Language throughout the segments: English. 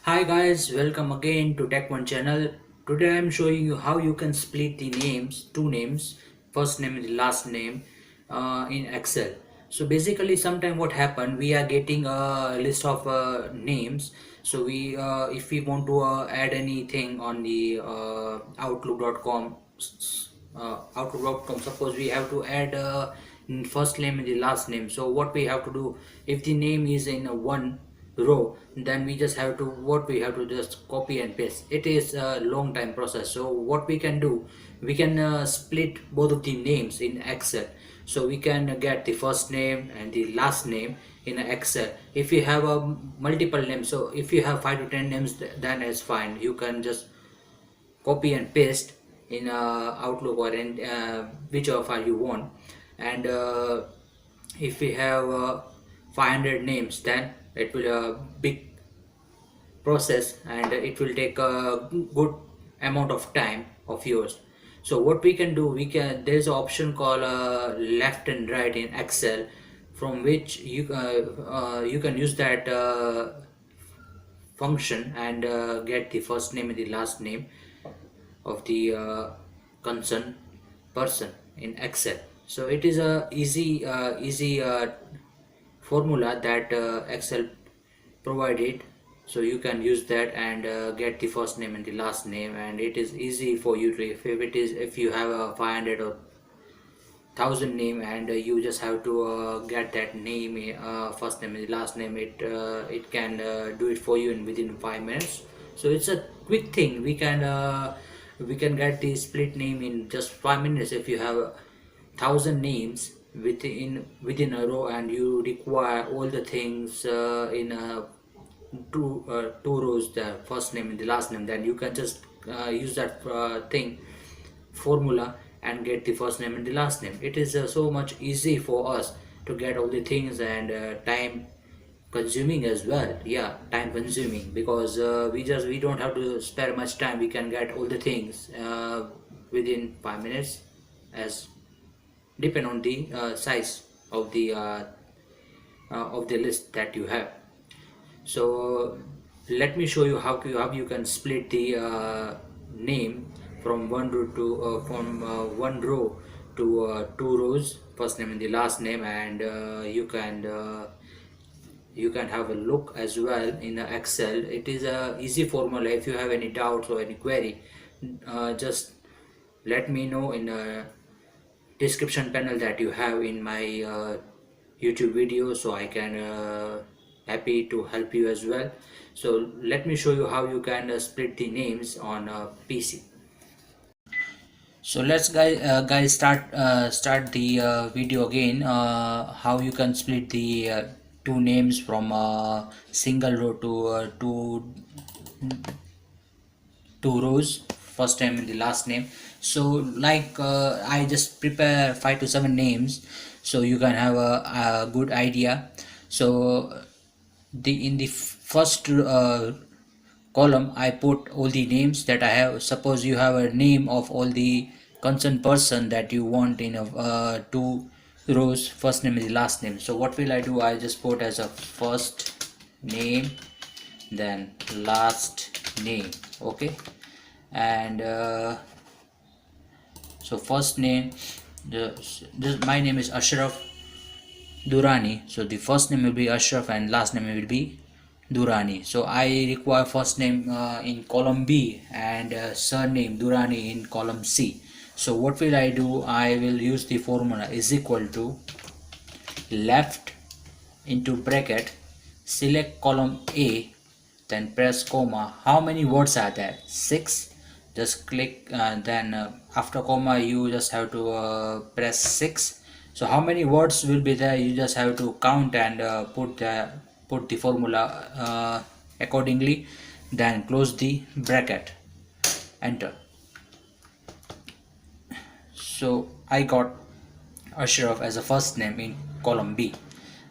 Hi guys, welcome again to Tech One channel. Today I am showing you how you can split the names, two names, first name and the last name in Excel. So basically, sometime what happen, we are getting a list of names. So if we want to add anything on the Outlook.com, suppose we have to add first name and the last name. So what we have to do, if the name is in one row, then we just have to what we have to just copy and paste. It is a long time process. So what we can do, we can split both of the names in Excel. So we can get the first name and the last name in Excel. If you have a multiple names, so if you have 5 to 10 names, then it's fine. You can just copy and paste in Outlook or in whichever file you want. And if we have 500 names, then it will a big process and it will take a good amount of time of yours. So what we can do, we can there's an option called left and right in Excel, from which you can use that function and get the first name and the last name of the concerned person in Excel. So it is a easy formula that Excel provided. So you can use that and get the first name and the last name, and it is easy for you to, if you have a 500 or 1,000 name, and you just have to get that name, first name and the last name. It can do it for you in within 5 minutes. So it's a quick thing. We can get the split name in just 5 minutes. If you have 1,000 names within a row, and you require all the things in two rows, the first name and the last name, then you can just use that thing formula and get the first name and the last name. It is so much easy for us to get all the things, and time consuming as well. Yeah, time consuming, because we don't have to spare much time. We can get all the things within 5 minutes, as depend on the size of the list that you have. So let me show you how you can split the name from one row to two rows, first name and the last name. And you can have a look as well in Excel. It is a easy formula. If you have any doubts or any query, just let me know in a description panel that you have in my YouTube video, so I can happy to help you as well. So let me show you how you can split the names on a PC. So let's guys start the video again. How you can split the two names from a single row to two rows, first name and the last name. So like I just prepare 5 to 7 names, so you can have a good idea. So the in the first column, I put all the names that I have. Suppose you have a name of all the concerned person that you want in a two rows, first name and the last name. So what will I do? I just put as a first name, then last name. Okay. And so first name, my name is Ashraf Durani. So the first name will be Ashraf and last name will be Durani. So I require first name in column B, and surname Durani in column C. So what will I do? I will use the formula is equal to left into bracket, select column A, then press comma. How many words are there? 6. Just click, then after comma you just have to press 6. So how many words will be there? You just have to count and put the formula accordingly, then close the bracket, enter. So I got Ashraf as a first name in column B.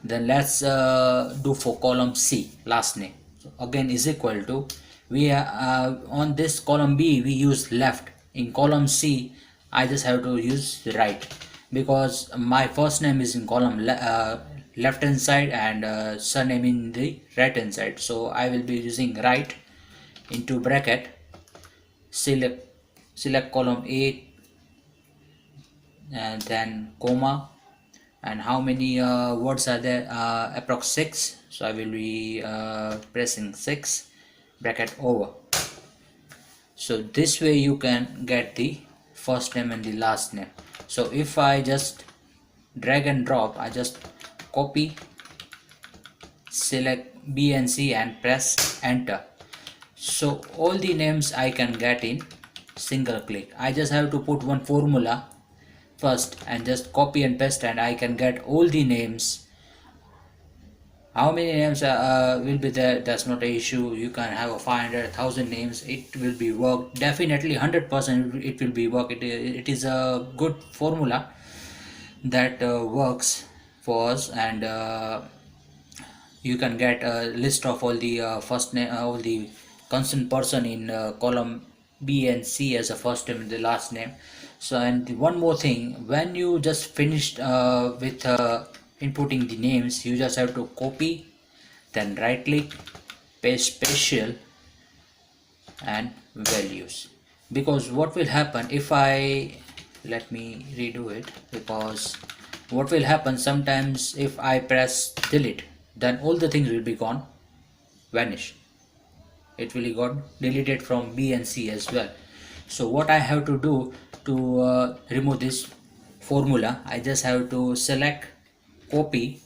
Then let's do for column C, last name. So again is equal to, we on this column B we use left. In column C I just have to use right, because my first name is in column left hand side, and surname in the right hand side. So I will be using right. into bracket, select column A, and then comma, and how many words are there, approx 6, so I will be pressing 6, bracket over. So this way you can get the first name and the last name. So if I just drag and drop, I just copy, select B and C and press enter. So all the names I can get in single click. I just have to put one formula first and just copy and paste, and I can get all the names. How many names will be there, that's not an issue. You can have a 500,000 names, it will be work, definitely 100% it will be work. It is a good formula that works for us, and you can get a list of all the first name, all the concerned person in column B and C as a first name and the last name. So, and one more thing, when you just finished with inputting the names, you just have to copy, then right click, paste spatial and values. Because what will happen if I, let me redo it, because what will happen sometimes if I press delete, then all the things will be gone, vanish. It will be got deleted from B and C as well. So what I have to do to remove this formula, I just have to select, copy,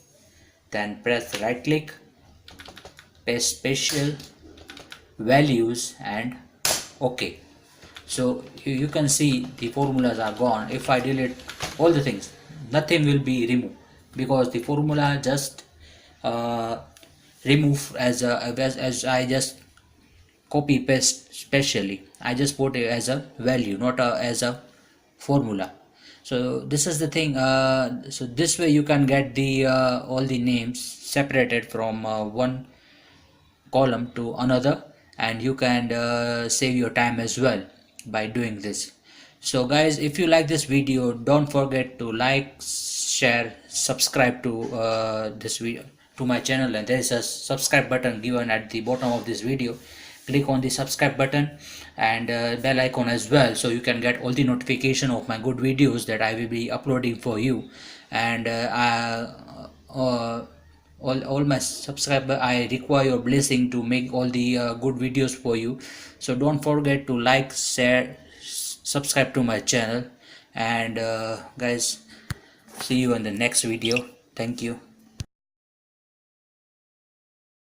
then press right click, paste spatial values and OK. So you can see the formulas are gone. If I delete all the things, nothing will be removed, because the formula just uh, remove as I just copy paste specially. I just put it as a value, not as a formula. So this is the thing. So this way you can get the all the names separated from one column to another, and you can save your time as well by doing this. So guys, if you like this video, don't forget to like, share, subscribe to this video, to my channel, and there is a subscribe button given at the bottom of this video. Click on the subscribe button and bell icon as well, so you can get all the notification of my good videos that I will be uploading for you. And all my subscriber, I require your blessing to make all the good videos for you. So don't forget to like, share, subscribe to my channel, and guys, see you in the next video. Thank you.